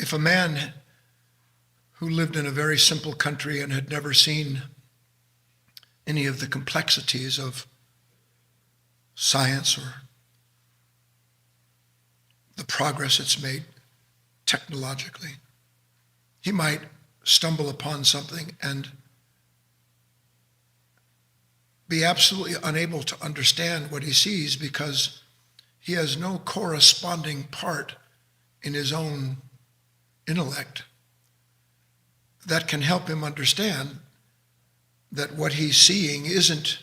If a man who lived in a very simple country and had never seen any of the complexities of science or the progress it's made technologically, he might stumble upon something and be absolutely unable to understand what he sees because he has no corresponding part in his own intellect that can help him understand that what he's seeing isn't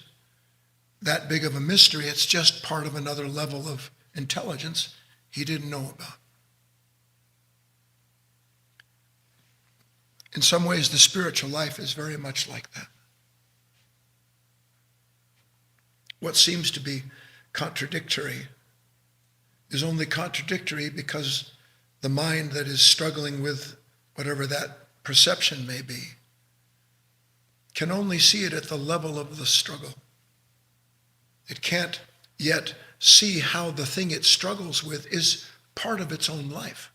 that big of a mystery. It's just part of another level of intelligence he didn't know about. In some ways, the spiritual life is very much like that. What seems to be contradictory is only contradictory because the mind that is struggling with whatever that perception may be can only see it at the level of the struggle. It can't yet see how the thing it struggles with is part of its own life.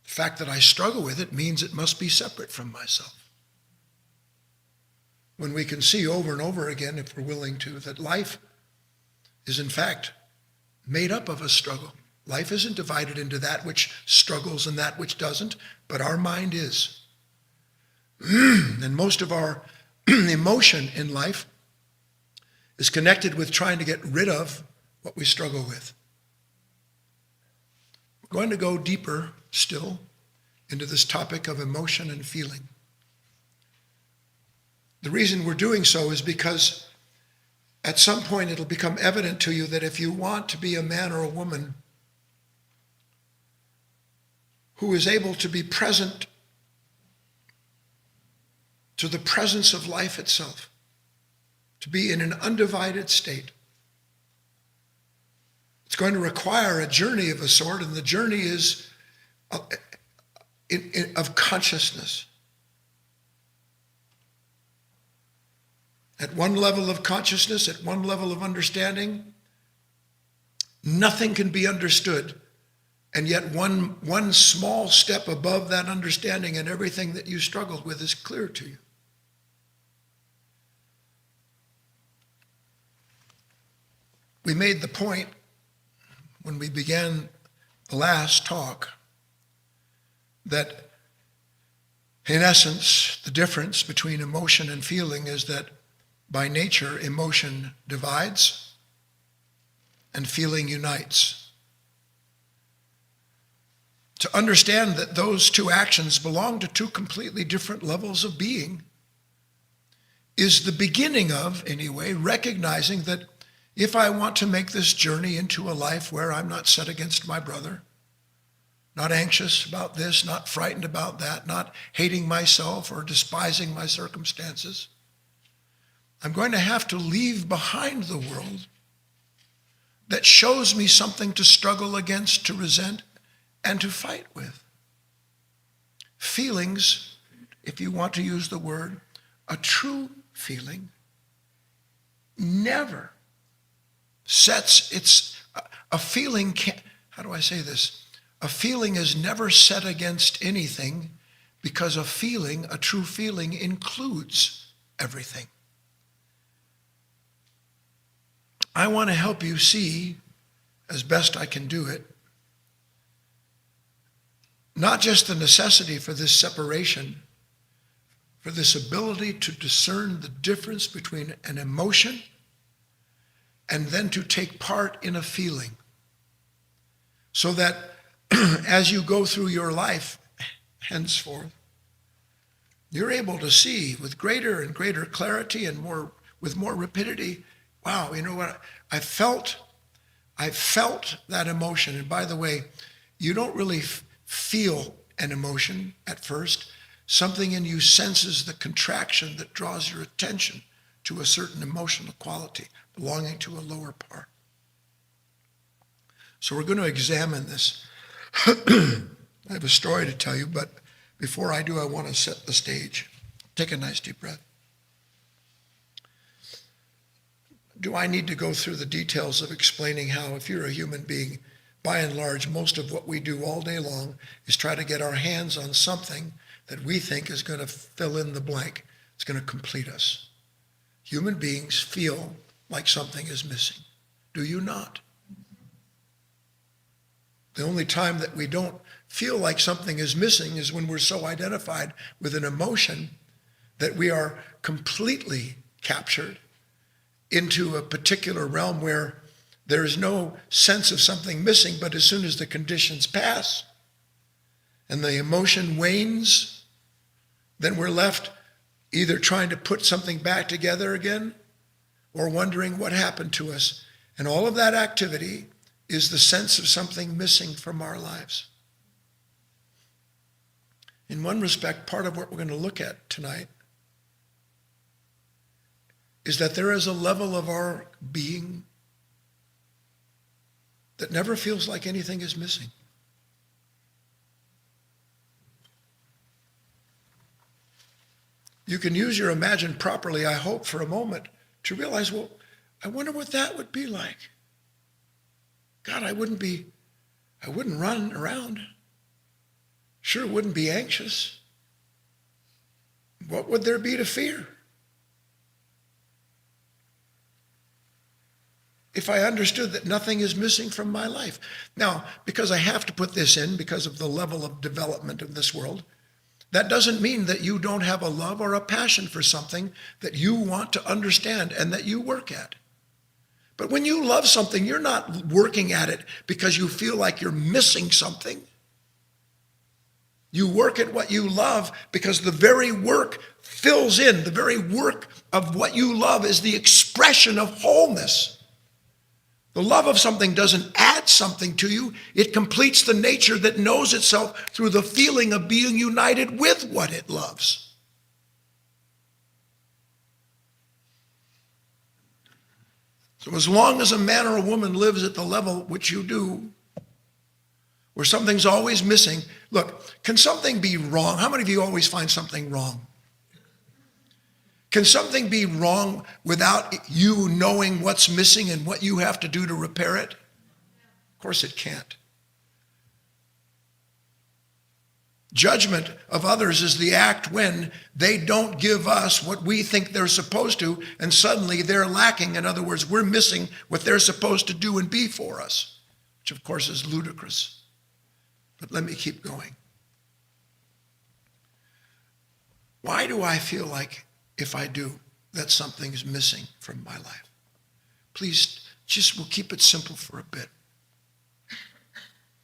The fact that I struggle with it means it must be separate from myself. When we can see over and over again, if we're willing to, that life is in fact made up of a struggle. Life isn't divided into that which struggles and that which doesn't, but our mind is. And most of our emotion in life is connected with trying to get rid of what we struggle with. We're going to go deeper still into this topic of emotion and feeling. The reason we're doing so is because at some point it'll become evident to you that if you want to be a man or a woman who is able to be present to the presence of life itself, to be in an undivided state, it's going to require a journey of a sort, and the journey is of consciousness. At one level of consciousness, at one level of understanding, nothing can be understood, and yet one small step above that understanding and everything that you struggled with is clear to you. We made the point when we began the last talk that in essence, the difference between emotion and feeling is that by nature, emotion divides and feeling unites. To understand that those two actions belong to two completely different levels of being is the beginning of, anyway, recognizing that if I want to make this journey into a life where I'm not set against my brother, not anxious about this, not frightened about that, not hating myself or despising my circumstances, I'm going to have to leave behind the world that shows me something to struggle against, to resent, and to fight with. Feelings, if you want to use the word, a true feeling never sets a feeling can't, how do I say this? A feeling is never set against anything because a feeling, a true feeling, includes everything. I want to help you see, as best I can do it, not just the necessity for this separation, for this ability to discern the difference between an emotion and then to take part in a feeling, so that as you go through your life henceforth, you're able to see with greater and greater clarity and with more rapidity, wow, you know what, I felt that emotion. And by the way, you don't really feel an emotion at first. Something in you senses the contraction that draws your attention to a certain emotional quality belonging to a lower part. So we're going to examine this. I have a story to tell you, but before I do, I want to set the stage. Take a nice deep breath. Do I need to go through the details of explaining how, if you're a human being, by and large, most of what we do all day long is try to get our hands on something that we think is going to fill in the blank. It's going to complete us. Human beings feel like something is missing. Do you not? The only time that we don't feel like something is missing is when we're so identified with an emotion that we are completely captured into a particular realm where there is no sense of something missing, but as soon as the conditions pass and the emotion wanes, then we're left either trying to put something back together again or wondering what happened to us. And all of that activity is the sense of something missing from our lives. In one respect, part of what we're going to look at tonight is that there is a level of our being that never feels like anything is missing. You can use your imagine properly, I hope, for a moment to realize, well, I wonder what that would be like. God, I wouldn't run around. Sure wouldn't be anxious. What would there be to fear? If I understood that nothing is missing from my life. Now, because I have to put this in because of the level of development of this world, that doesn't mean that you don't have a love or a passion for something that you want to understand and that you work at. But when you love something, you're not working at it because you feel like you're missing something. You work at what you love because the very work fills in. The very work of what you love is the expression of wholeness. The love of something doesn't add something to you. It completes the nature that knows itself through the feeling of being united with what it loves. So as long as a man or a woman lives at the level which you do, where something's always missing, look, can something be wrong? How many of you always find something wrong? Can something be wrong without you knowing what's missing and what you have to do to repair it? Of course it can't. Judgment of others is the act when they don't give us what we think they're supposed to, and suddenly they're lacking. In other words, we're missing what they're supposed to do and be for us, which of course is ludicrous. But let me keep going. Why do I feel like, if I do, that something is missing from my life? Please, we'll keep it simple for a bit.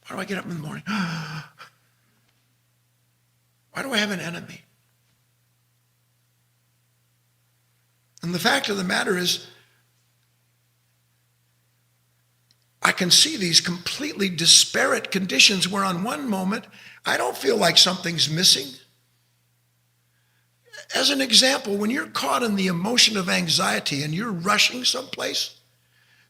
Why do I get up in the morning? Why do I have an enemy? And the fact of the matter is, I can see these completely disparate conditions where on one moment, I don't feel like something's missing. As an example, when you're caught in the emotion of anxiety and you're rushing someplace,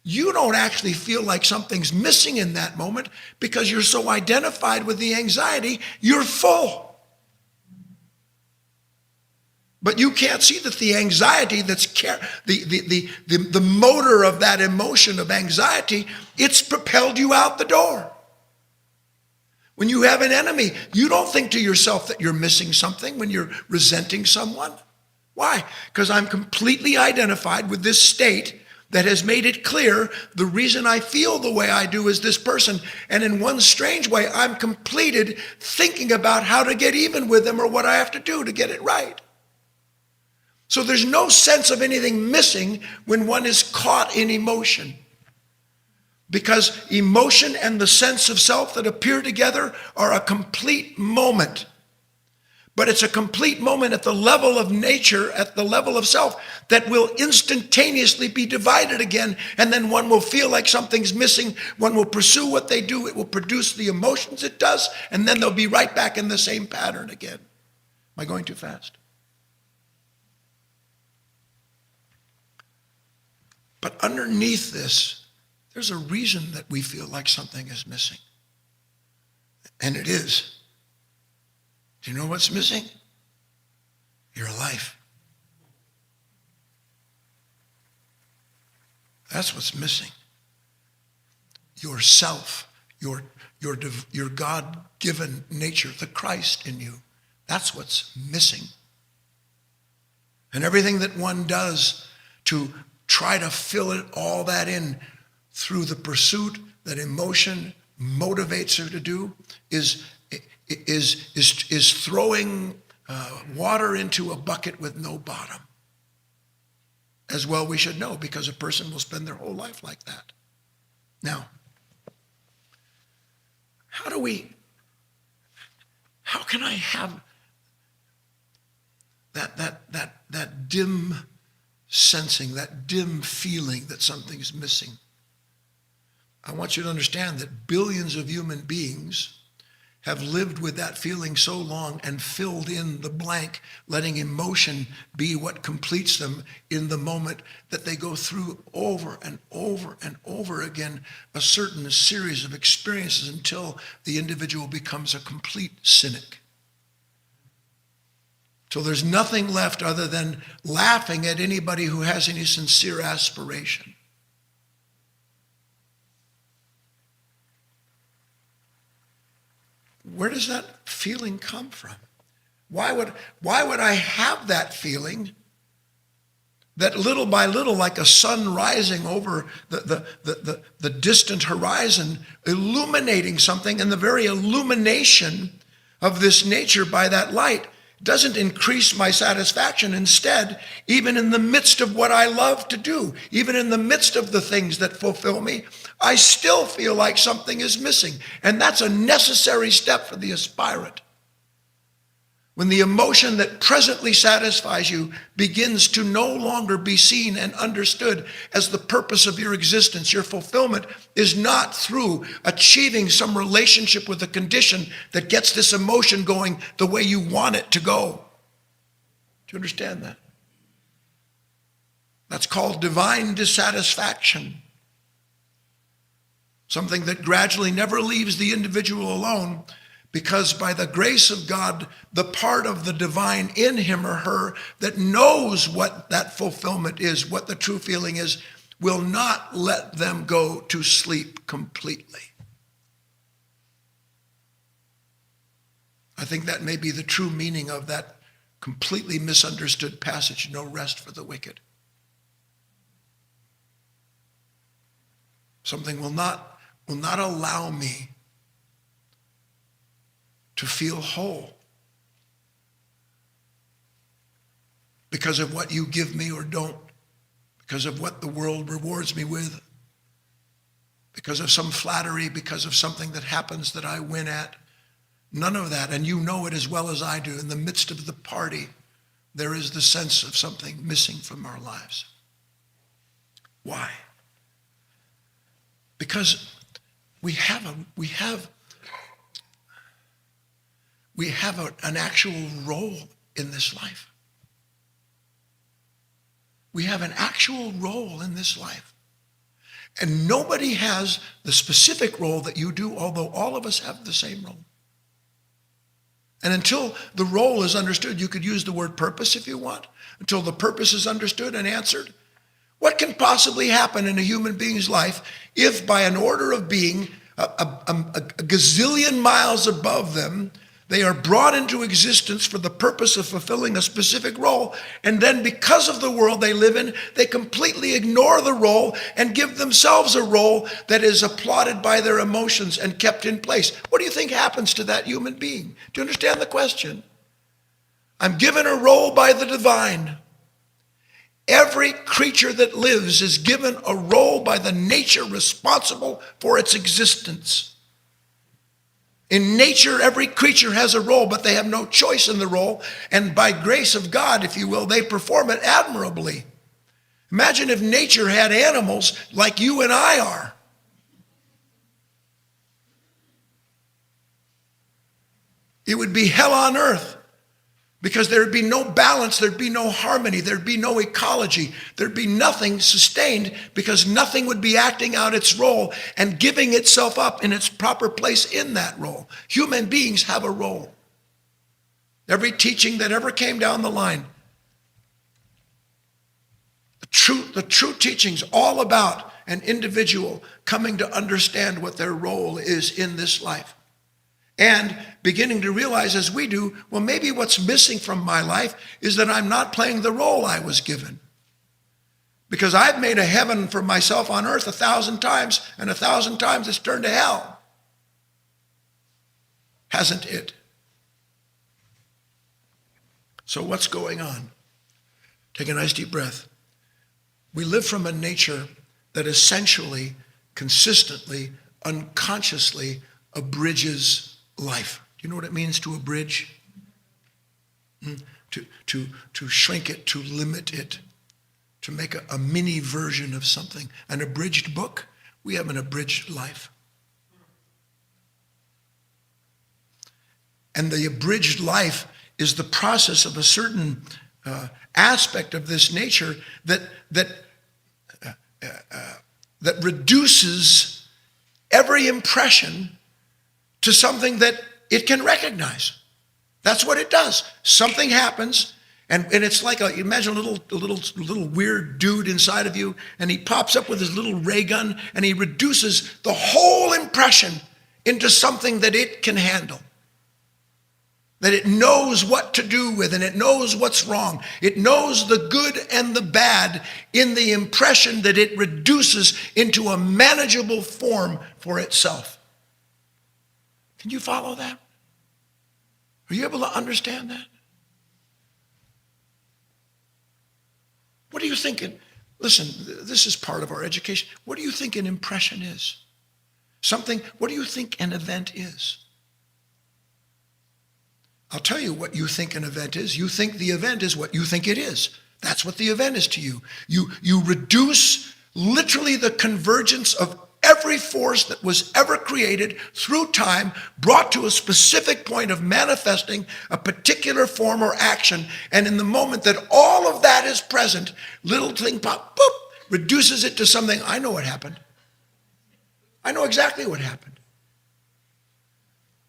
you don't actually feel like something's missing in that moment because you're so identified with the anxiety, you're full. But you can't see that the anxiety that's the motor of that emotion of anxiety, it's propelled you out the door. When you have an enemy, you don't think to yourself that you're missing something when you're resenting someone. Why? Because I'm completely identified with this state that has made it clear the reason I feel the way I do is this person. And in one strange way, I'm completed thinking about how to get even with them or what I have to do to get it right. So there's no sense of anything missing when one is caught in emotion. Because emotion and the sense of self that appear together are a complete moment. But it's a complete moment at the level of nature, at the level of self, that will instantaneously be divided again. And then one will feel like something's missing. One will pursue what they do. It will produce the emotions it does. And then they'll be right back in the same pattern again. Am I going too fast? But underneath this, there's a reason that we feel like something is missing. And it is. Do you know what's missing? Your life. That's what's missing. Yourself. your God-given nature, the Christ in you. That's what's missing. And everything that one does to try to fill it all that in through the pursuit that emotion motivates her to do is throwing water into a bucket with no bottom. As well we should know, because a person will spend their whole life like that. Now, how can I have that dim sensing, that dim feeling that something's missing? I want you to understand that billions of human beings have lived with that feeling so long and filled in the blank, letting emotion be what completes them in the moment, that they go through over and over and over again a certain series of experiences until the individual becomes a complete cynic. Till there's nothing left other than laughing at anybody who has any sincere aspiration. Where does that feeling come from? Why would I have that feeling that little by little, like a sun rising over the distant horizon, illuminating something, and the very illumination of this nature by that light doesn't increase my satisfaction. Instead, even in the midst of what I love to do, even in the midst of the things that fulfill me, I still feel like something is missing. And that's a necessary step for the aspirant. When the emotion that presently satisfies you begins to no longer be seen and understood as the purpose of your existence, your fulfillment is not through achieving some relationship with a condition that gets this emotion going the way you want it to go. Do you understand that? That's called divine dissatisfaction. Something that gradually never leaves the individual alone, because by the grace of God, the part of the divine in him or her that knows what that fulfillment is, what the true feeling is, will not let them go to sleep completely. I think that may be the true meaning of that completely misunderstood passage, no rest for the wicked. Something will not allow me to feel whole because of what you give me or don't, because of what the world rewards me with, because of some flattery, because of something that happens that I win at. None of that, and you know it as well as I do. In the midst of the party, there is the sense of something missing from our lives. Why? Because we have an actual role in this life. We have an actual role in this life. And nobody has the specific role that you do, although all of us have the same role. And until the role is understood, you could use the word purpose if you want, until the purpose is understood and answered. What can possibly happen in a human being's life if, by an order of being, a gazillion miles above them, they are brought into existence for the purpose of fulfilling a specific role, and then because of the world they live in, they completely ignore the role and give themselves a role that is applauded by their emotions and kept in place? What do you think happens to that human being? Do you understand the question? I'm given a role by the divine. Every creature that lives is given a role by the nature responsible for its existence. In nature, every creature has a role, but they have no choice in the role. And by grace of God, if you will, they perform it admirably. Imagine if nature had animals like you and I are. It would be hell on earth. Because there'd be no balance, there'd be no harmony, there'd be no ecology, there'd be nothing sustained, because nothing would be acting out its role and giving itself up in its proper place in that role. Human beings have a role. Every teaching that ever came down the line, the true teaching's all about an individual coming to understand what their role is in this life. And beginning to realize, as we do, well, maybe what's missing from my life is that I'm not playing the role I was given. Because I've made a heaven for myself on earth 1,000 times, and 1,000 times it's turned to hell. Hasn't it? So what's going on? Take a nice deep breath. We live from a nature that essentially, consistently, unconsciously abridges life. Do you know what it means to abridge? To shrink it, to limit it, to make a mini version of something. An abridged book, we have an abridged life. And the abridged life is the process of a certain aspect of this nature that reduces every impression to something that it can recognize. That's what it does. Something happens, and it's like imagine a little weird dude inside of you, and he pops up with his little ray gun, and he reduces the whole impression into something that it can handle. That it knows what to do with, and it knows what's wrong. It knows the good and the bad in the impression that it reduces into a manageable form for itself. Can you follow that? Are you able to understand that? What do you think? Listen, this is part of our education. What do you think an impression is? What do you think an event is? I'll tell you what you think an event is. You think the event is what you think it is. That's what the event is to you. You reduce literally the convergence of every force that was ever created through time, brought to a specific point of manifesting a particular form or action. And in the moment that all of that is present, little thing pop, boop, reduces it to something. I know what happened. I know exactly what happened.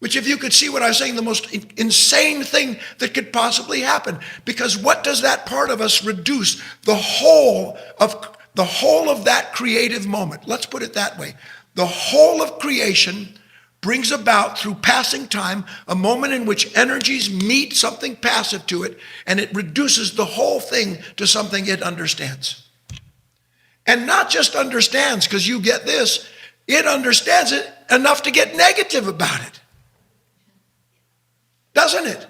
Which, if you could see what I was saying, the most insane thing that could possibly happen. Because what does that part of us reduce? The whole of that creative moment. Let's put it that way. The whole of creation brings about, through passing time, a moment in which energies meet something passive to it, and it reduces the whole thing to something it understands. And not just understands, because you get this, it understands it enough to get negative about it. Doesn't it?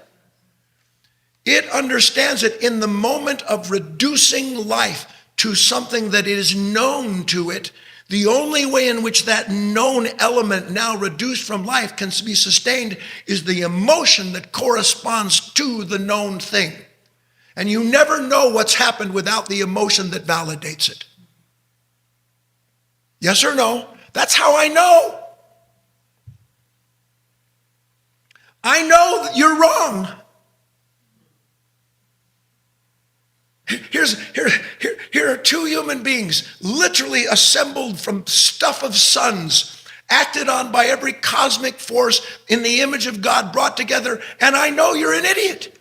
It understands it in the moment of reducing life to something that is known to it. The only way in which that known element, now reduced from life, can be sustained is the emotion that corresponds to the known thing. And you never know what's happened without the emotion that validates it. Yes or no? That's how I know. I know that you're wrong. Here are two human beings, literally assembled from stuff of suns, acted on by every cosmic force in the image of God, brought together, and I know you're an idiot.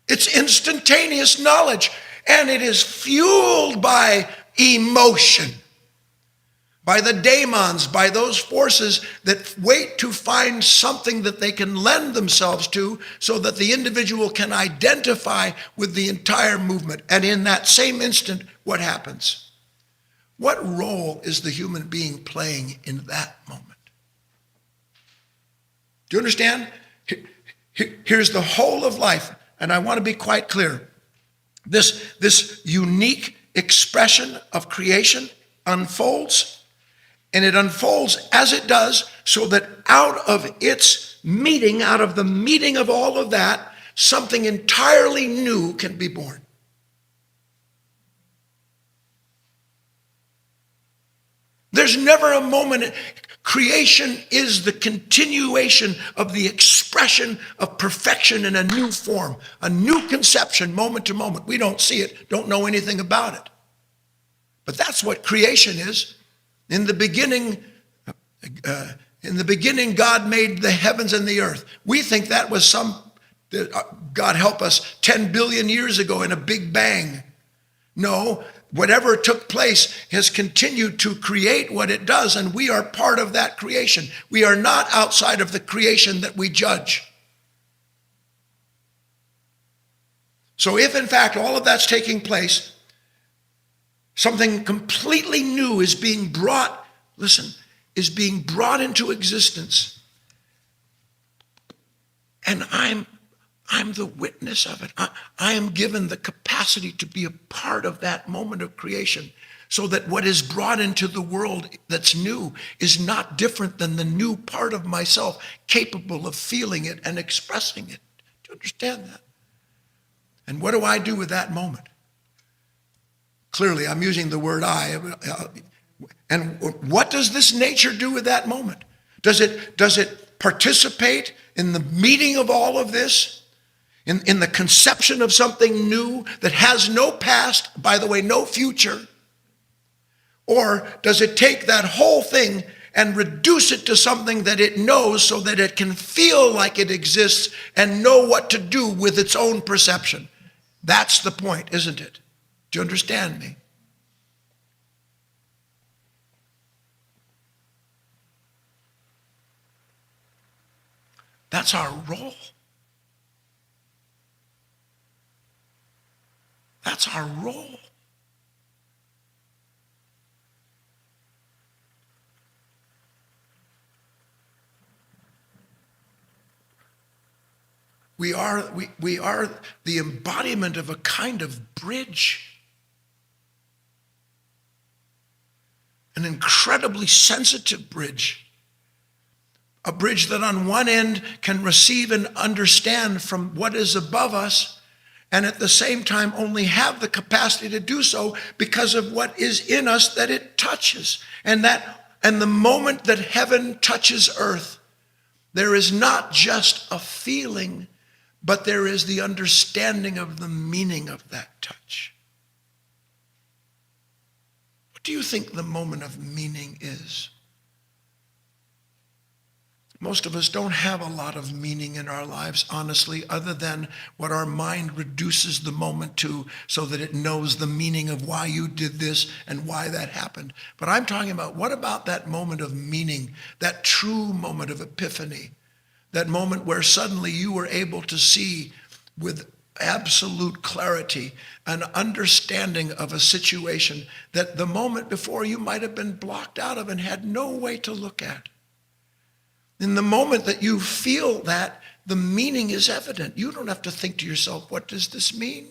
It's instantaneous knowledge, and it is fueled by emotion. By the daemons, by those forces that wait to find something that they can lend themselves to so that the individual can identify with the entire movement. And in that same instant, what happens? What role is the human being playing in that moment? Do you understand? Here's the whole of life, and I want to be quite clear. This unique expression of creation unfolds. And it unfolds as it does, so that out of the meeting of all of that, something entirely new can be born. There's never a moment. Creation is the continuation of the expression of perfection in a new form, a new conception, moment to moment. We don't see it, don't know anything about it. But that's what creation is. In the beginning, God made the heavens and the earth. We think that was God help us, 10 billion years ago in a big bang. No, whatever took place has continued to create what it does, and we are part of that creation. We are not outside of the creation that we judge. So if in fact all of that's taking place, something completely new is being brought, is being brought into existence. And I'm the witness of it. I am given the capacity to be a part of that moment of creation, so that what is brought into the world that's new is not different than the new part of myself capable of feeling it and expressing it. Do you understand that? And what do I do with that moment? Clearly, I'm using the word I. And what does this nature do with that moment? Does it participate in the meeting of all of this? In the conception of something new that has no past, by the way, no future? Or does it take that whole thing and reduce it to something that it knows so that it can feel like it exists and know what to do with its own perception? That's the point, isn't it? Do you understand me? That's our role. That's our role. We are the embodiment of a kind of bridge. An incredibly sensitive bridge. A bridge that on one end can receive and understand from what is above us, and at the same time only have the capacity to do so because of what is in us that it touches. And the moment that heaven touches earth, there is not just a feeling, but there is the understanding of the meaning of that touch. What do you think the moment of meaning is? Most of us don't have a lot of meaning in our lives, honestly, other than what our mind reduces the moment to so that it knows the meaning of why you did this and why that happened. But I'm talking about, what about that moment of meaning, that true moment of epiphany, that moment where suddenly you were able to see with absolute clarity an understanding of a situation that the moment before you might have been blocked out of and had no way to look at. In the moment that you feel that, the meaning is evident. You don't have to think to yourself, what does this mean?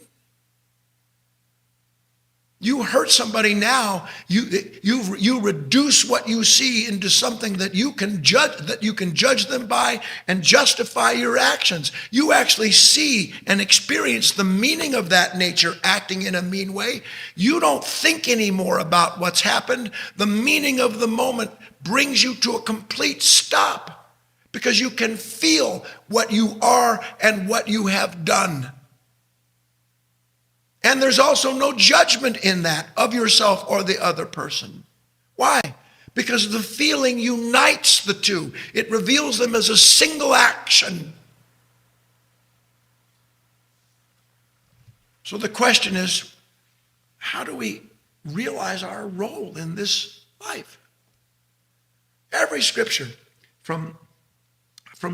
You hurt somebody now, you reduce what you see into something that you can judge them by and justify your actions. You actually see and experience the meaning of that nature acting in a mean way. You don't think anymore about what's happened. The meaning of the moment brings you to a complete stop because you can feel what you are and what you have done. And there's also no judgment in that of yourself or the other person. Why? Because the feeling unites the two. It reveals them as a single action. So the question is, how do we realize our role in this life? Every scripture from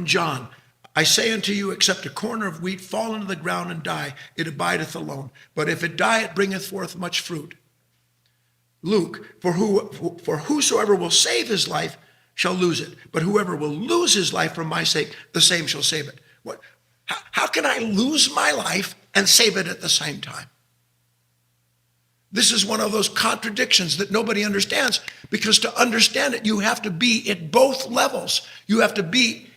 John, I say unto you, except a corner of wheat fall into the ground and die, it abideth alone. But if it die, it bringeth forth much fruit. Luke, for whosoever will save his life shall lose it. But whoever will lose his life for my sake, the same shall save it. How can I lose my life and save it at the same time? This is one of those contradictions that nobody understands, because to understand it, you have to be at both levels. You have to be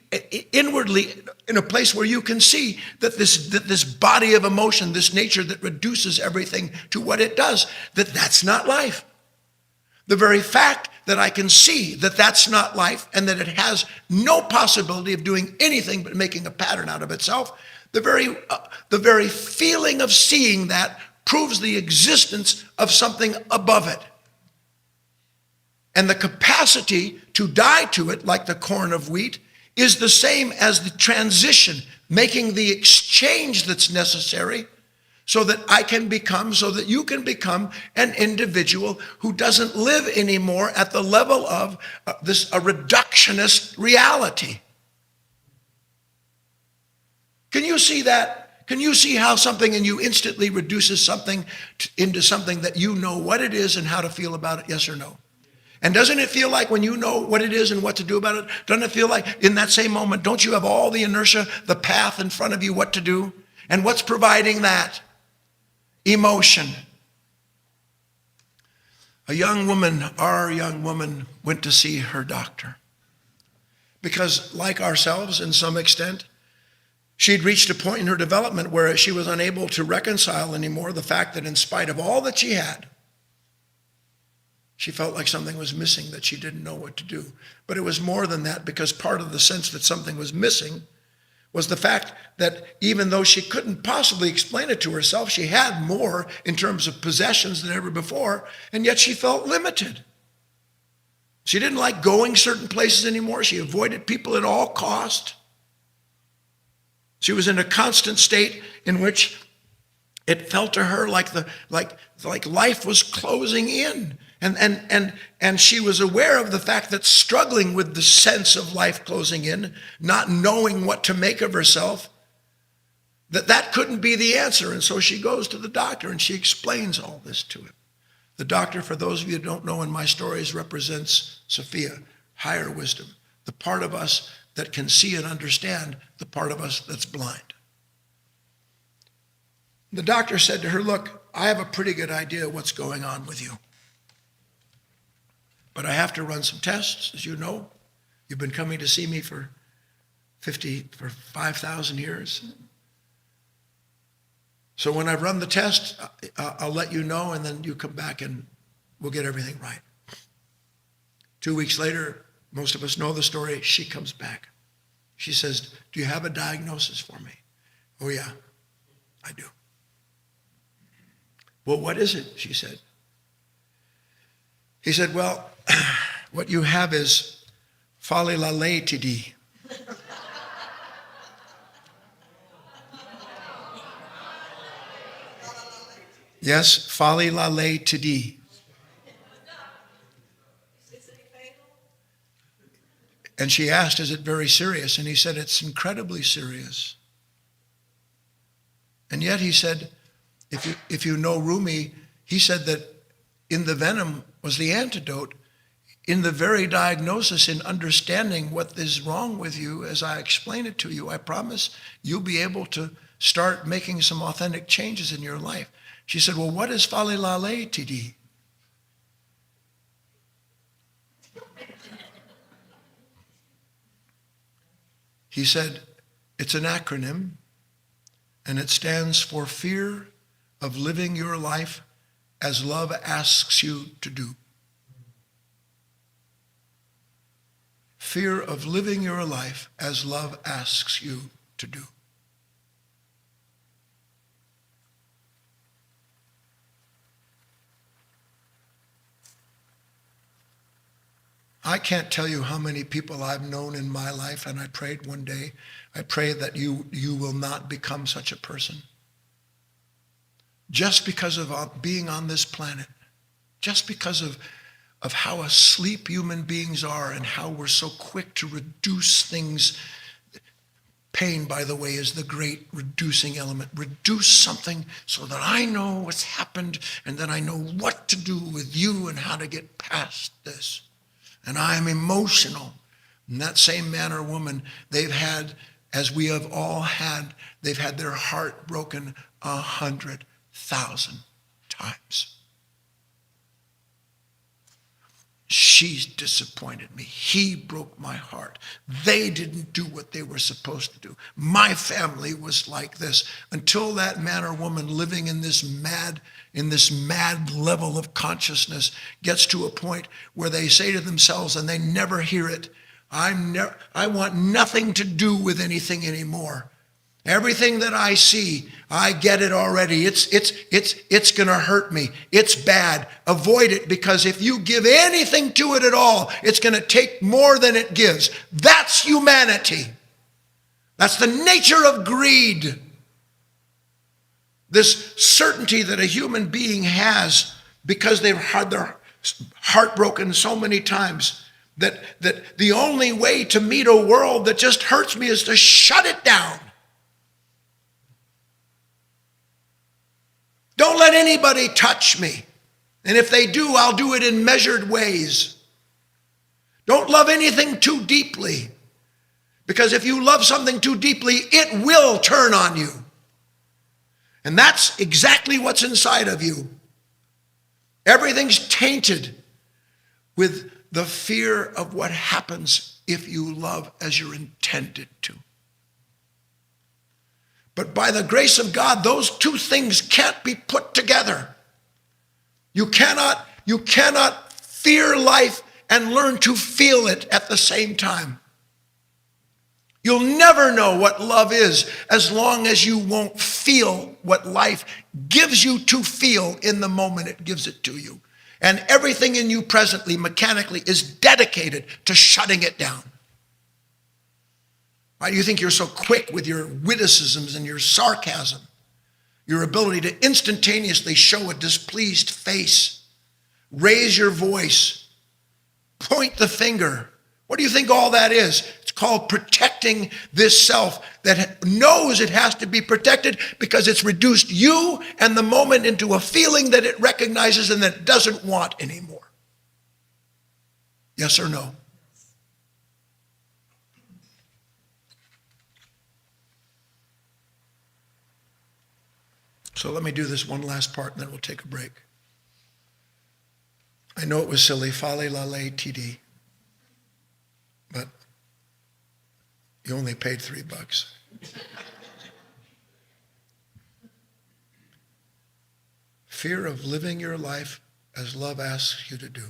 inwardly in a place where you can see that this body of emotion, this nature that reduces everything to what it does, that's not life. The very fact that I can see that that's not life and that it has no possibility of doing anything but making a pattern out of itself, the very feeling of seeing that proves the existence of something above it. And the capacity to die to it, like the corn of wheat, is the same as the transition, making the exchange that's necessary so that so that you can become an individual who doesn't live anymore at the level of a reductionist reality. Can you see that? Can you see how something in you instantly reduces something into something that you know what it is and how to feel about it, yes or no? And doesn't it feel like when you know what it is and what to do about it, doesn't it feel like in that same moment, don't you have all the inertia, the path in front of you, what to do? And what's providing that? Emotion. Our young woman went to see her doctor because, like ourselves in some extent, she'd reached a point in her development where she was unable to reconcile anymore the fact that in spite of all that she had, she felt like something was missing, that she didn't know what to do. But it was more than that, because part of the sense that something was missing was the fact that even though she couldn't possibly explain it to herself, she had more in terms of possessions than ever before, and yet she felt limited. She didn't like going certain places anymore. She avoided people at all cost. She was in a constant state in which it felt to her like life was closing in. And she was aware of the fact that struggling with the sense of life closing in, not knowing what to make of herself, that couldn't be the answer. And so she goes to the doctor and she explains all this to him. The doctor, for those of you who don't know in my stories, represents Sophia, higher wisdom, the part of us that can see and understand, the part of us that's blind. The doctor said to her, look, I have a pretty good idea what's going on with you. But I have to run some tests, as you know. You've been coming to see me for 5,000 years. So when I run the test, I'll let you know, and then you come back and we'll get everything right. 2 weeks later, most of us know the story, she comes back. She says, do you have a diagnosis for me? Oh yeah, I do. Well, what is it? She said. He said, well, what you have is follicularity. Yes, follicularity. And she asked, is it very serious? And he said, it's incredibly serious. And yet he said, if you know Rumi, he said that in the venom was the antidote. In the very diagnosis, in understanding what is wrong with you, as I explain it to you, I promise you'll be able to start making some authentic changes in your life. She said, well, what is follicularity? He said, it's an acronym, and it stands for fear of living your life as love asks you to do. Fear of living your life as love asks you to do. I can't tell you how many people I've known in my life, and I prayed one day, I pray that you will not become such a person. Just because of being on this planet, just because of how asleep human beings are and how we're so quick to reduce things. Pain, by the way, is the great reducing element. Reduce something so that I know what's happened and then I know what to do with you and how to get past this. And I'm emotional. In that same man or woman, they've had, as we have all had, they've had their heart broken 100,000 times. She's disappointed me. He broke my heart. They didn't do what they were supposed to do. My family was like this. Until that man or woman living in this mad level of consciousness gets to a point where they say to themselves, and they never hear it, I want nothing to do with anything anymore. Everything that I see, I get it already. It's going to hurt me. It's bad. Avoid it, because if you give anything to it at all, it's going to take more than it gives. That's humanity. That's the nature of greed. this certainty that a human being has because they've had their heart broken so many times, that the only way to meet a world that just hurts me is to shut it down. Don't let anybody touch me. And if they do, I'll do it in measured ways. Don't love anything too deeply. Because if you love something too deeply, it will turn on you. And that's exactly what's inside of you. Everything's tainted with the fear of what happens if you love as you're intended to. But by the grace of God, those two things can't be put together. You cannot fear life and learn to feel it at the same time. You'll never know what love is as long as you won't feel what life gives you to feel in the moment it gives it to you. And everything in you presently, mechanically, is dedicated to shutting it down. Why do you think you're so quick with your witticisms and your sarcasm? Your ability to instantaneously show a displeased face, raise your voice, point the finger. What do you think all that is? It's called protecting this self that knows it has to be protected because it's reduced you and the moment into a feeling that it recognizes and that it doesn't want anymore. Yes or no? So let me do this one last part and then we'll take a break. I know it was silly, fale la lay TD, but you only paid $3. Fear of living your life as love asks you to do.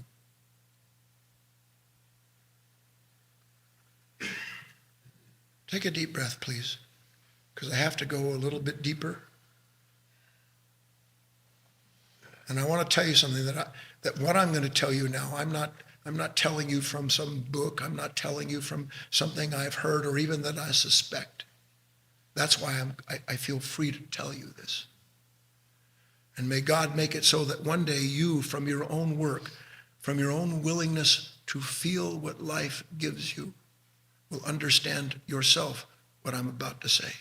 Take a deep breath, please, because I have to go a little bit deeper. And I want to tell you something that what I'm going to tell you now, I'm not telling you from some book. I'm not telling you from something I've heard or even that I suspect. That's why I feel free to tell you this. And may God make it so that one day you, from your own work, from your own willingness to feel what life gives you, will understand yourself what I'm about to say.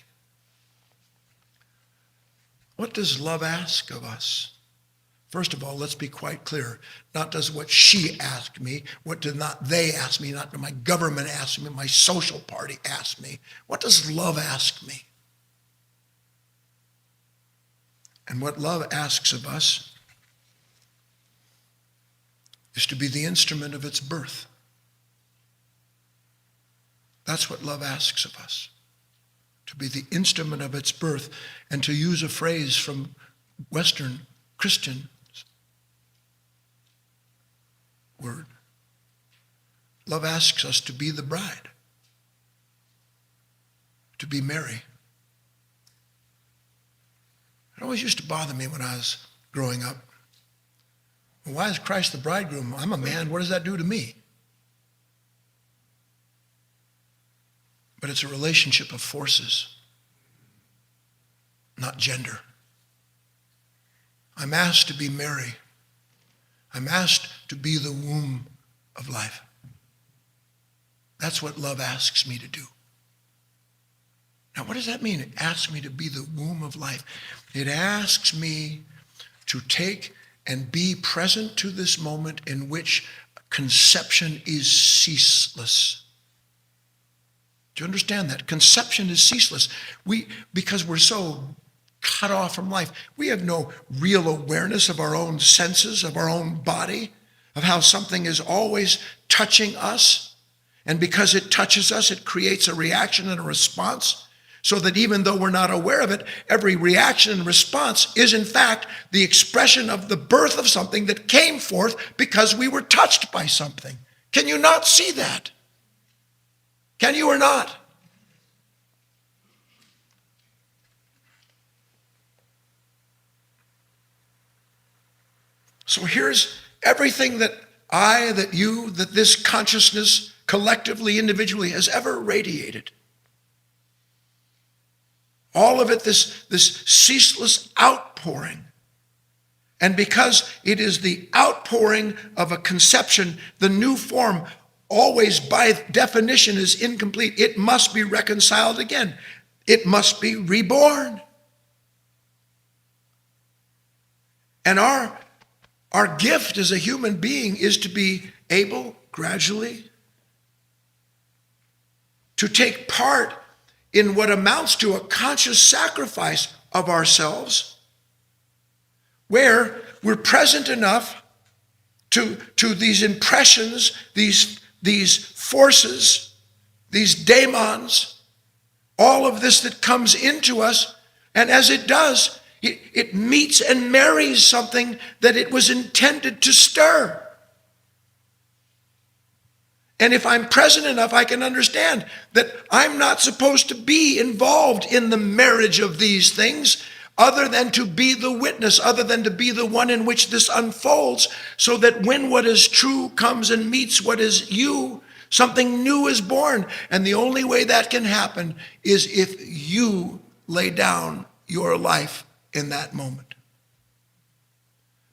What does love ask of us? First of all, let's be quite clear. Not does what she asked me, what did not they ask me, not my government ask me, my social party asked me. What does love ask me? And what love asks of us is to be the instrument of its birth. That's what love asks of us, to be the instrument of its birth, and to use a phrase from Western Christian word. Love asks us to be the bride, to be Mary. It always used to bother me when I was growing up. Well, why is Christ the bridegroom? I'm a man. What does that do to me? But it's a relationship of forces, not gender. I'm asked to be Mary. I'm asked to be the womb of life. That's what love asks me to do. Now, what does that mean? It asks me to be the womb of life. It asks me to take and be present to this moment in which conception is ceaseless. Do you understand that? Conception is ceaseless. Because we're so cut off from life, we have no real awareness of our own senses, of our own body, of how something is always touching us. And because it touches us, it creates a reaction and a response, so that even though we're not aware of it, every reaction and response is in fact the expression of the birth of something that came forth because we were touched by something. Can you not see that? Can you or not? So here's everything that I, that you, that this consciousness collectively, individually has ever radiated. All of it, this ceaseless outpouring. And because it is the outpouring of a conception, the new form always by definition is incomplete. It must be reconciled again. It must be reborn. And our gift as a human being is to be able gradually to take part in what amounts to a conscious sacrifice of ourselves, where we're present enough to these impressions, these forces, these daemons, all of this that comes into us, and as it does, it meets and marries something that it was intended to stir. And if I'm present enough, I can understand that I'm not supposed to be involved in the marriage of these things, other than to be the witness, other than to be the one in which this unfolds, so that when what is true comes and meets what is you, something new is born. And the only way that can happen is if you lay down your life in that moment.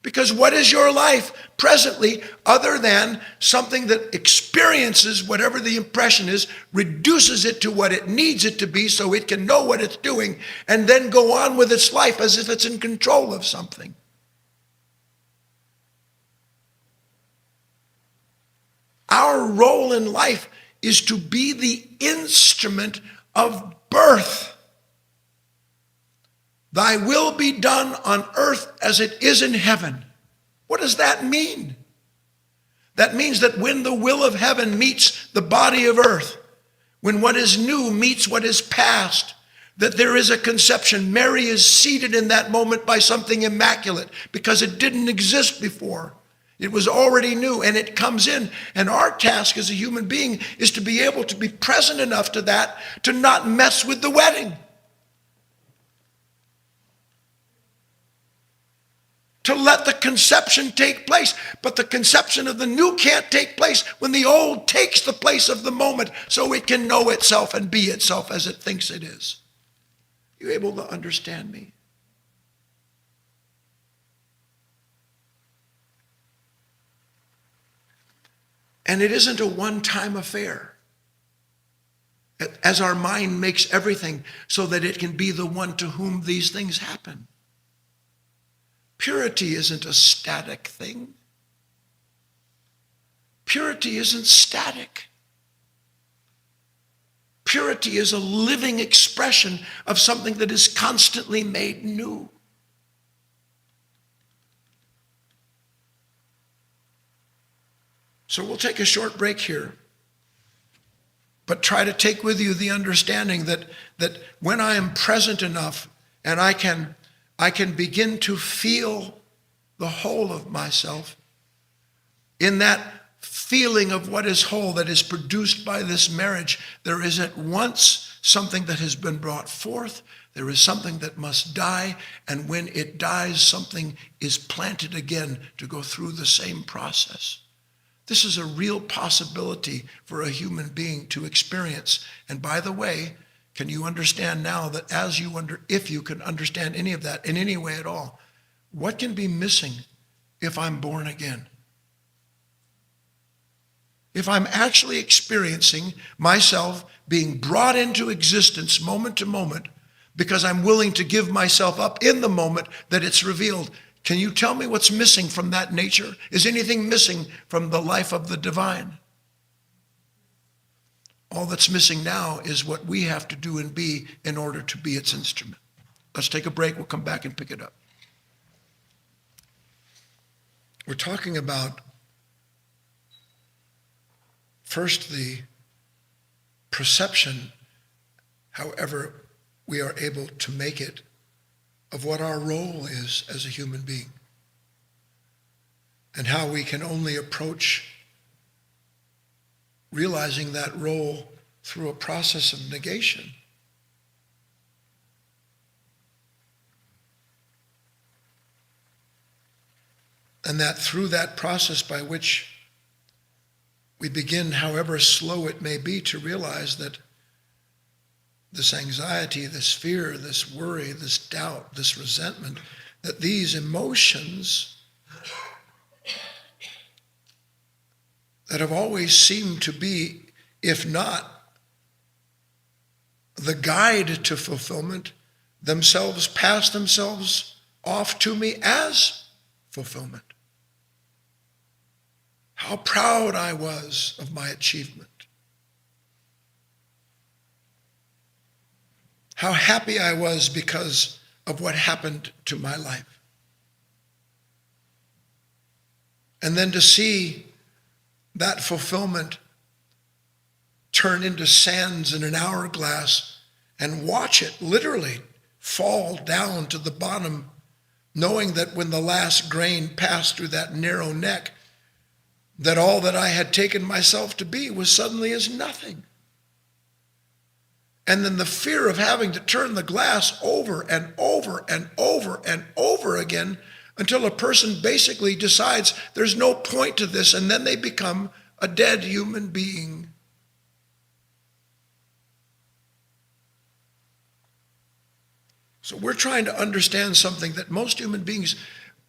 Because what is your life presently other than something that experiences whatever the impression is, reduces it to what it needs it to be so it can know what it's doing, and then go on with its life as if it's in control of something? Our role in life is to be the instrument of birth. Thy will be done on earth as it is in heaven. What does that mean? That means that when the will of heaven meets the body of earth, when what is new meets what is past, that there is a conception. Mary is seated in that moment by something immaculate because it didn't exist before. It was already new, and it comes in. And our task as a human being is to be able to be present enough to that, to not mess with the wedding. To let the conception take place. But the conception of the new can't take place when the old takes the place of the moment so it can know itself and be itself as it thinks it is. You able to understand me? And it isn't a one-time affair. As our mind makes everything so that it can be the one to whom these things happen. Purity isn't a static thing. Purity isn't static. Purity is a living expression of something that is constantly made new. So we'll take a short break here, but try to take with you the understanding that when I am present enough and I can begin to feel the whole of myself, in that feeling of what is whole that is produced by this marriage, there is at once something that has been brought forth, there is something that must die, and when it dies, something is planted again to go through the same process. This is a real possibility for a human being to experience. And by the way, can you understand now that if you can understand any of that in any way at all, what can be missing if I'm born again? If I'm actually experiencing myself being brought into existence moment to moment because I'm willing to give myself up in the moment that it's revealed, can you tell me what's missing from that nature? Is anything missing from the life of the divine? All that's missing now is what we have to do and be in order to be its instrument. Let's take a break. We'll come back and pick it up. We're talking about first the perception, however we are able to make it, of what our role is as a human being, and how we can only approach realizing that role through a process of negation. And that through that process by which we begin, however slow it may be, to realize that this anxiety, this fear, this worry, this doubt, this resentment, that these emotions that have always seemed to be, if not the guide to fulfillment, themselves pass themselves off to me as fulfillment. How proud I was of my achievement. How happy I was because of what happened to my life. And then to see that fulfillment turn into sands in an hourglass and watch it literally fall down to the bottom, knowing that when the last grain passed through that narrow neck, that all that I had taken myself to be was suddenly as nothing. And then the fear of having to turn the glass over and over and over and over again until a person basically decides there's no point to this, and then they become a dead human being. So we're trying to understand something that most human beings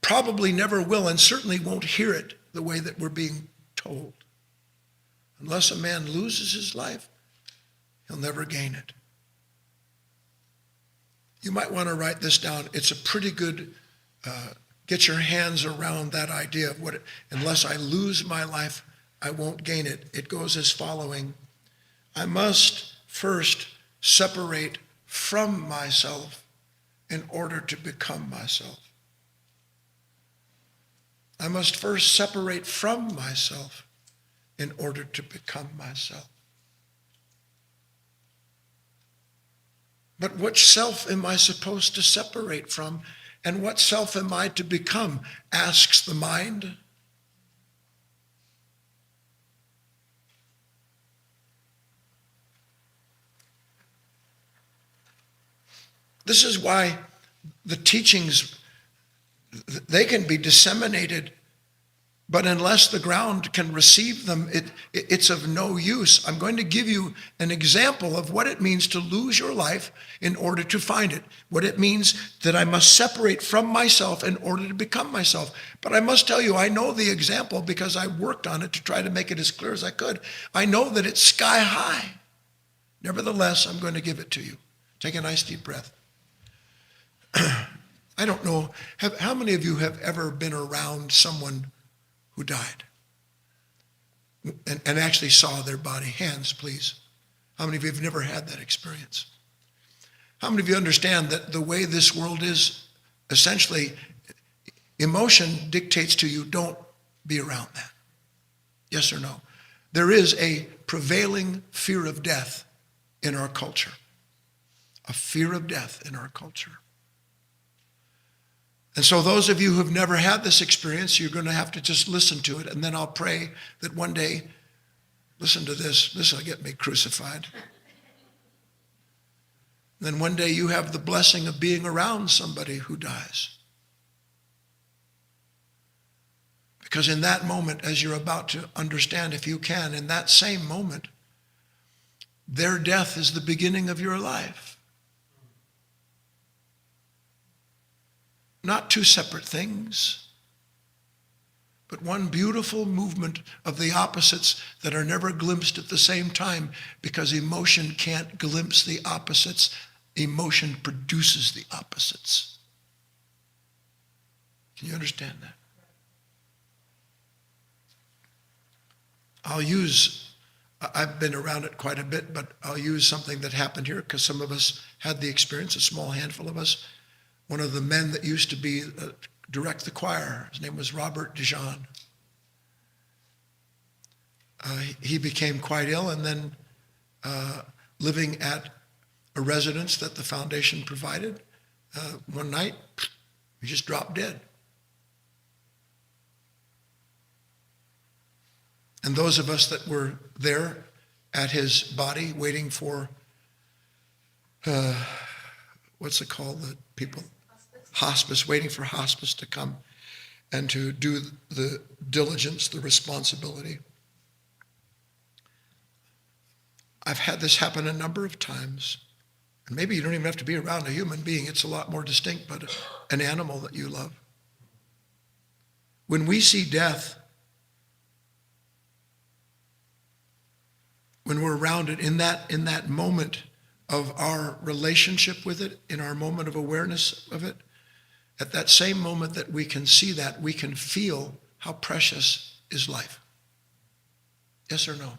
probably never will, and certainly won't hear it the way that we're being told. Unless a man loses his life, he'll never gain it. You might want to write this down. It's a pretty good, get your hands around that idea of unless I lose my life, I won't gain it. It goes as following. I must first separate from myself in order to become myself. I must first separate from myself in order to become myself. But which self am I supposed to separate from, and what self am I to become? Asks the mind. This is why the teachings, they can be disseminated, but unless the ground can receive them, it's of no use. I'm going to give you an example of what it means to lose your life in order to find it. What it means that I must separate from myself in order to become myself. But I must tell you, I know the example because I worked on it to try to make it as clear as I could. I know that it's sky high. Nevertheless, I'm going to give it to you. Take a nice deep breath. I don't know, how many of you have ever been around someone who died and actually saw their body? Hands, please. How many of you have never had that experience? How many of you understand that the way this world is, essentially, emotion dictates to you, don't be around that? Yes or no? There is a prevailing fear of death in our culture. A fear of death in our culture. And so those of you who have never had this experience, you're going to have to just listen to it, and then I'll pray that one day, listen to this will get me crucified. Then one day you have the blessing of being around somebody who dies. Because in that moment, as you're about to understand, if you can, in that same moment, their death is the beginning of your life. Not two separate things, but one beautiful movement of the opposites that are never glimpsed at the same time, because emotion can't glimpse the opposites. Emotion produces the opposites. Can you understand that? I've been around it quite a bit, but I'll use something that happened here because some of us had the experience, a small handful of us. One of the men that used to direct the choir, his name was Robert Dijon. He became quite ill, and then living at a residence that the foundation provided, one night, he just dropped dead. And those of us that were there at his body waiting for, what's it called, the people? Hospice, waiting for hospice to come and to do the diligence, the responsibility. I've had this happen a number of times. And maybe you don't even have to be around a human being. It's a lot more distinct, but an animal that you love. When we see death, when we're around it, in that moment of our relationship with it, in our moment of awareness of it, at that same moment that we can see that, we can feel how precious is life. Yes or no?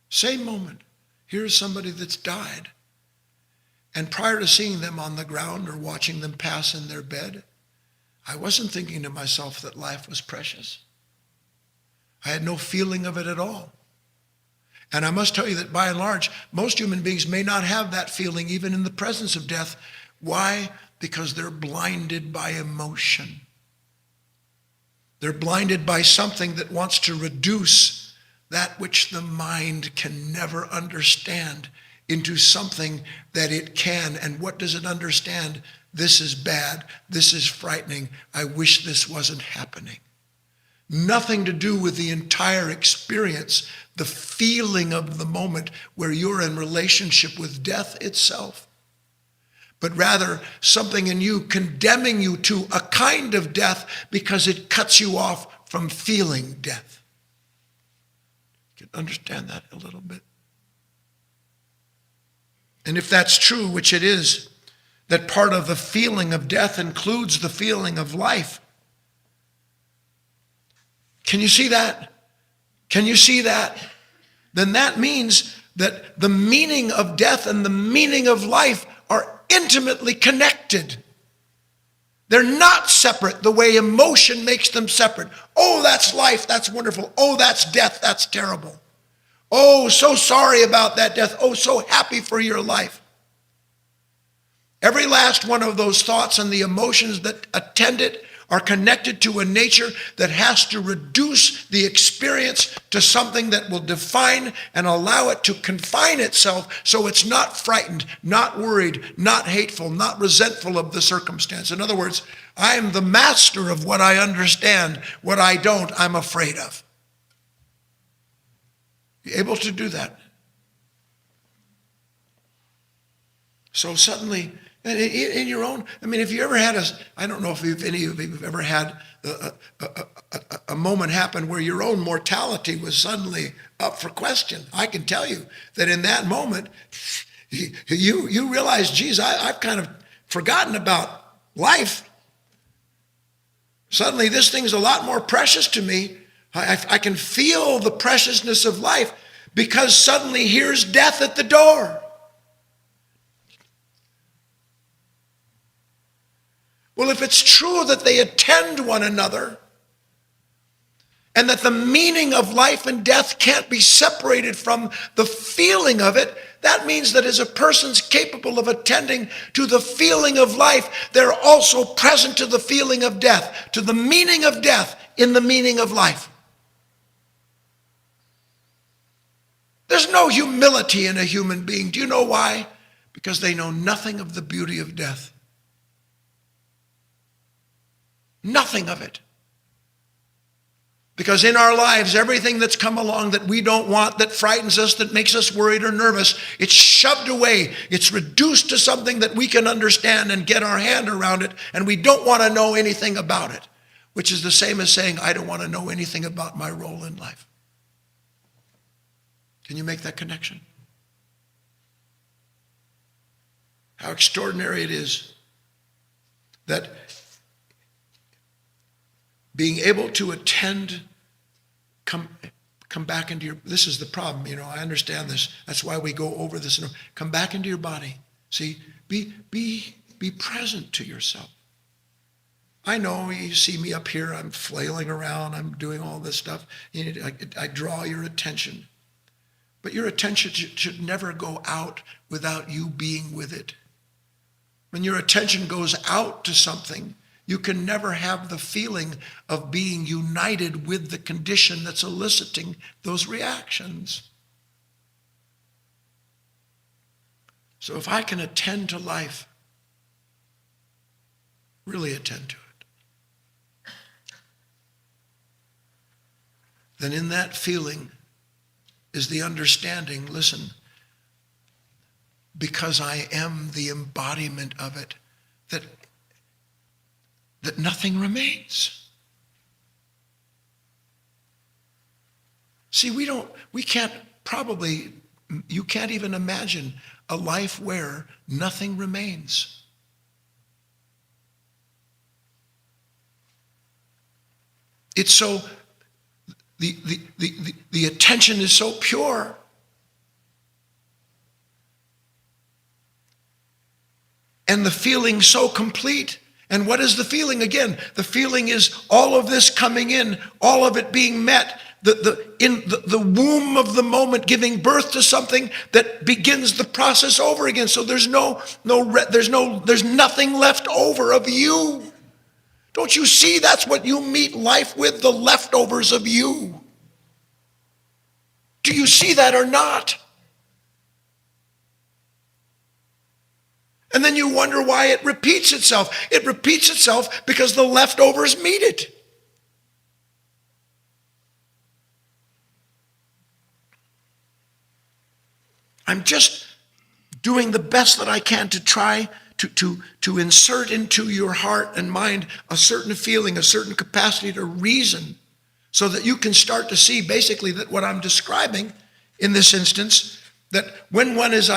Same moment. Here's somebody that's died. And prior to seeing them on the ground or watching them pass in their bed, I wasn't thinking to myself that life was precious. I had no feeling of it at all. And I must tell you that by and large, most human beings may not have that feeling even in the presence of death. Why? Because they're blinded by emotion. They're blinded by something that wants to reduce that which the mind can never understand into something that it can. And what does it understand? This is bad. This is frightening. I wish this wasn't happening. Nothing to do with the entire experience, the feeling of the moment where you're in relationship with death itself, but rather something in you condemning you to a kind of death because it cuts you off from feeling death. You can understand that a little bit. And if that's true, which it is, that part of the feeling of death includes the feeling of life. Can you see that? Can you see that? Then that means that the meaning of death and the meaning of life are intimately connected. They're not separate the way emotion makes them separate. Oh, that's life, that's wonderful. Oh, that's death, that's terrible. Oh, so sorry about that death. Oh, so happy for your life. Every last one of those thoughts and the emotions that attend it are connected to a nature that has to reduce the experience to something that will define and allow it to confine itself so it's not frightened, not worried, not hateful, not resentful of the circumstance. In other words, I am the master of what I understand. What I don't, I'm afraid of. You able to do that? So suddenly, in your own, I mean, if you ever had I don't know if any of you have ever had a moment happen where your own mortality was suddenly up for question. I can tell you that in that moment, you realize, geez, I've kind of forgotten about life. Suddenly this thing's a lot more precious to me. I can feel the preciousness of life because suddenly here's death at the door. Well, if it's true that they attend one another and that the meaning of life and death can't be separated from the feeling of it, that means that as a person's capable of attending to the feeling of life, they're also present to the feeling of death, to the meaning of death in the meaning of life. There's no humility in a human being. Do you know why? Because they know nothing of the beauty of death. Nothing of it. Because in our lives, everything that's come along that we don't want, that frightens us, that makes us worried or nervous, it's shoved away. It's reduced to something that we can understand and get our hand around it, and we don't want to know anything about it, which is the same as saying, I don't want to know anything about my role in life. Can you make that connection? How extraordinary it is that being able to attend, come back into your, this is the problem, I understand this. That's why we go over this. Come back into your body. See, be present to yourself. I know you see me up here, I'm flailing around, I'm doing all this stuff. I draw your attention. But your attention should never go out without you being with it. When your attention goes out to something, you can never have the feeling of being united with the condition that's eliciting those reactions. So if I can attend to life, really attend to it, then in that feeling is the understanding, listen, because I am the embodiment of it, that nothing remains. See, you can't even imagine a life where nothing remains. It's so, the attention is so pure. And the feeling so complete. And what is the feeling? Again, the feeling is all of this coming in, all of it being met, in the womb of the moment, giving birth to something that begins the process over again. So there's nothing left over of you. Don't you see? That's what you meet life with, the leftovers of you. Do you see that or not? And then you wonder why it repeats itself. It repeats itself because the leftovers meet it. I'm just doing the best that I can to try to insert into your heart and mind a certain feeling, a certain capacity to reason, so that you can start to see basically that what I'm describing in this instance, that when one is,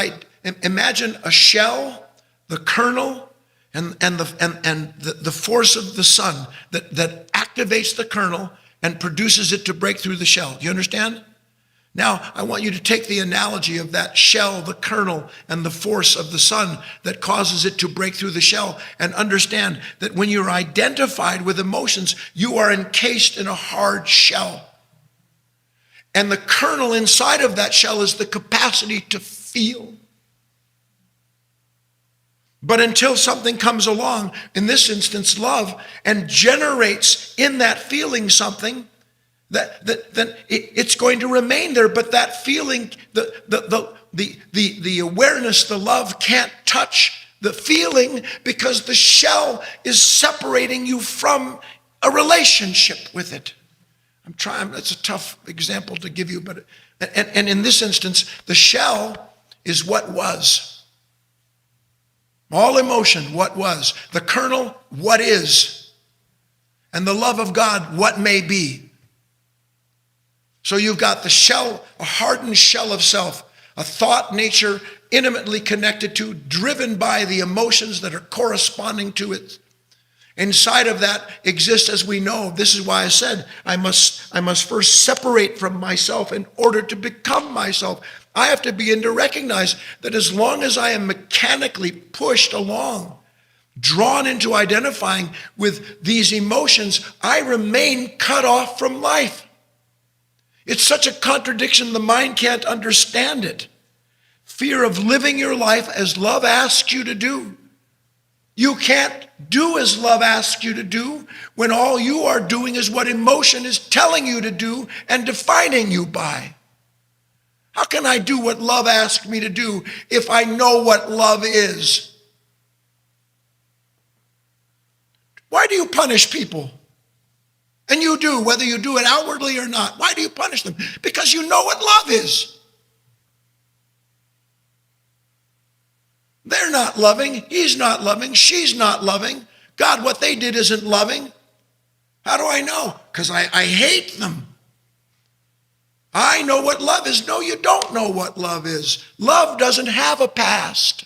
imagine a shell, the kernel, and the force of the sun that activates the kernel and produces it to break through the shell. Do you understand? Now, I want you to take the analogy of that shell, the kernel, and the force of the sun that causes it to break through the shell, and understand that when you're identified with emotions, you are encased in a hard shell. And the kernel inside of that shell is the capacity to feel. But until something comes along, in this instance, love, and generates in that feeling something, then it's going to remain there. But that feeling, the awareness, the love can't touch the feeling because the shell is separating you from a relationship with it. I'm trying, it's a tough example to give you, but and in this instance, the shell is what was. All emotion, what was. The kernel, what is. And the love of God, what may be. So you've got the shell, a hardened shell of self, a thought nature intimately connected to, driven by the emotions that are corresponding to it. Inside of that exists, as we know, this is why I said, I must first separate from myself in order to become myself. I have to begin to recognize that as long as I am mechanically pushed along, drawn into identifying with these emotions, I remain cut off from life. It's such a contradiction, the mind can't understand it. Fear of living your life as love asks you to do. You can't do as love asks you to do when all you are doing is what emotion is telling you to do and defining you by. How can I do what love asks me to do if I know what love is? Why do you punish people? And you do, whether you do it outwardly or not. Why do you punish them? Because you know what love is. They're not loving. He's not loving. She's not loving. God, what they did isn't loving. How do I know? Because I hate them. I know what love is. No, you don't know what love is. Love doesn't have a past.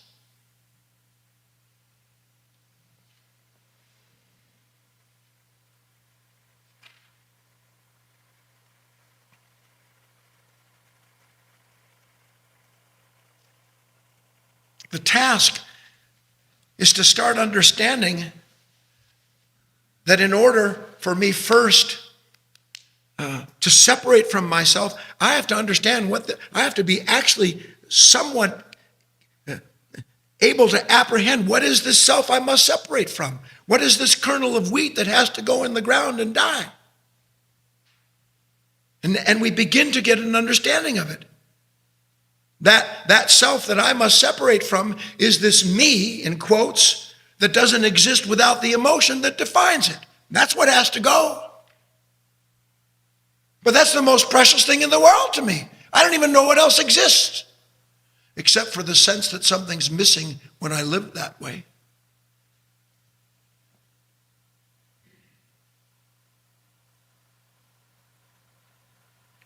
The task is to start understanding that in order for me first to separate from myself, I have to understand I have to be actually somewhat able to apprehend what is this self I must separate from? What is this kernel of wheat that has to go in the ground and die? And we begin to get an understanding of it. That self that I must separate from is this me, in quotes, that doesn't exist without the emotion that defines it. That's what has to go. But that's the most precious thing in the world to me. I don't even know what else exists except for the sense that something's missing when I live that way.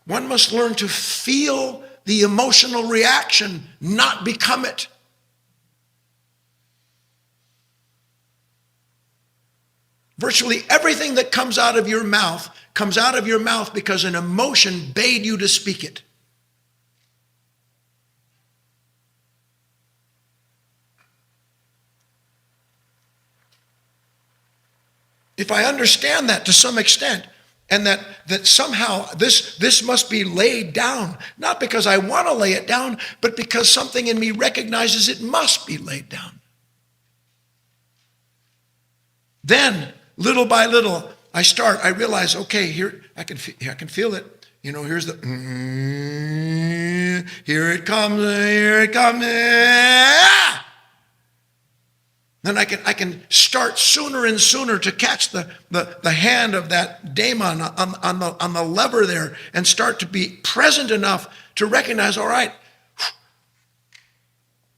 One must learn to feel the emotional reaction, not become it. Virtually everything that comes out of your mouth because an emotion bade you to speak it. If I understand that to some extent, and that somehow this must be laid down, not because I want to lay it down, but because something in me recognizes it must be laid down. Then, little by little, I realize, okay, here I can feel it. Here's the, here it comes. Then I can start sooner and sooner to catch the hand of that daemon on the lever there and start to be present enough to recognize, all right,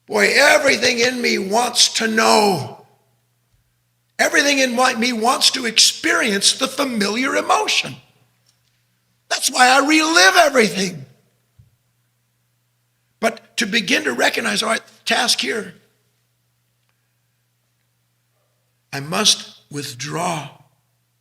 boy, everything in me wants to know. Everything in me wants to experience the familiar emotion. That's why I relive everything. But to begin to recognize, all right, task here. I must withdraw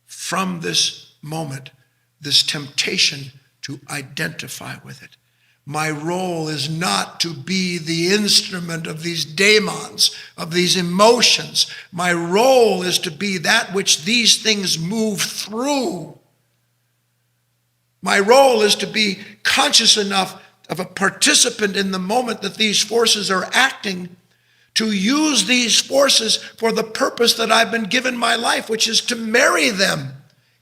from this moment, this temptation to identify with it. My role is not to be the instrument of these daemons, of these emotions. My role is to be that which these things move through. My role is to be conscious enough of a participant in the moment that these forces are acting, to use these forces for the purpose that I've been given my life, which is to marry them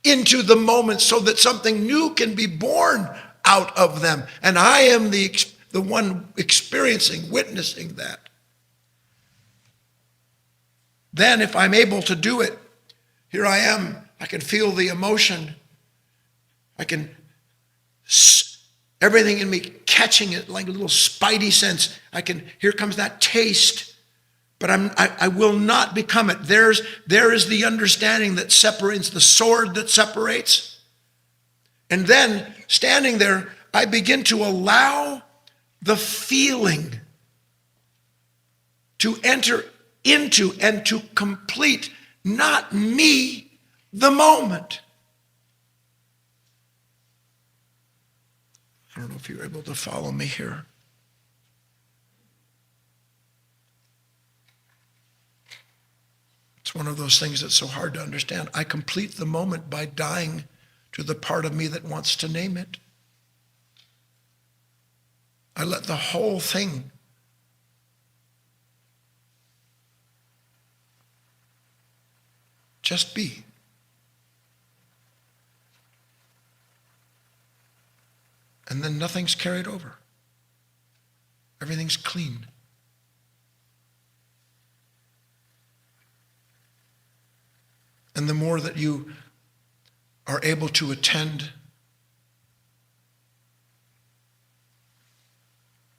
into the moment so that something new can be born out of them. And I am the one experiencing, witnessing that. Then if I'm able to do it, here I am, I can feel the emotion. Everything in me catching it like a little spidey sense. Here comes that taste. But I will not become it. There is the understanding that separates, the sword that separates. And then, standing there, I begin to allow the feeling to enter into and to complete, not me, the moment. I don't know if you're able to follow me here. It's one of those things that's so hard to understand. I complete the moment by dying to the part of me that wants to name it. I let the whole thing just be. And then nothing's carried over. Everything's clean. And the more that you are able to attend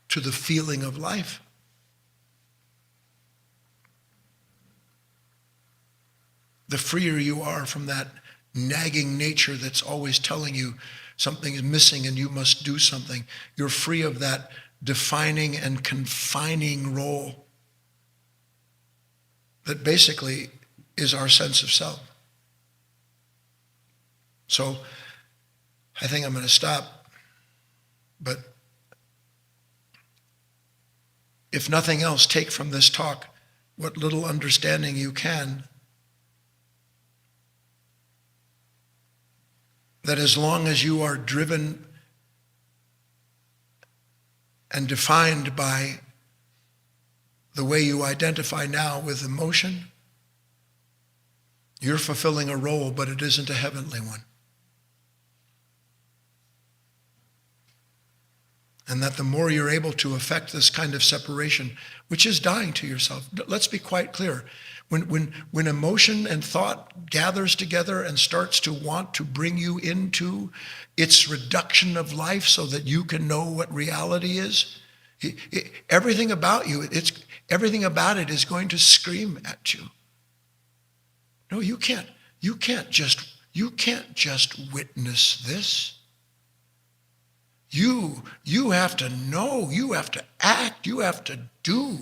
to the feeling of life, the freer you are from that nagging nature that's always telling you something is missing and you must do something. You're free of that defining and confining role that basically is our sense of self. So I think I'm going to stop, but if nothing else, take from this talk what little understanding you can, that as long as you are driven and defined by the way you identify now with emotion, you're fulfilling a role, but it isn't a heavenly one. And that the more you're able to affect this kind of separation, which is dying to yourself. Let's be quite clear. When emotion and thought gathers together and starts to want to bring you into its reduction of life so that you can know what reality is, Everything about you, everything about it is going to scream at you. No, you can't just witness this. You have to know, you have to act, you have to do.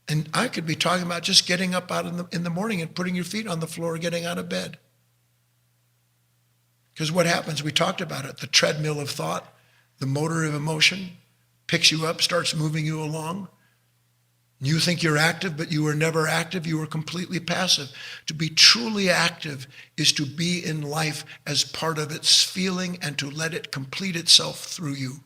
And I could be talking about just getting up out in the morning and putting your feet on the floor, getting out of bed. Because what happens, we talked about it, the treadmill of thought, the motor of emotion picks you up, starts moving you along. You think you're active, but you were never active. You were completely passive. To be truly active is to be in life as part of its feeling and to let it complete itself through you.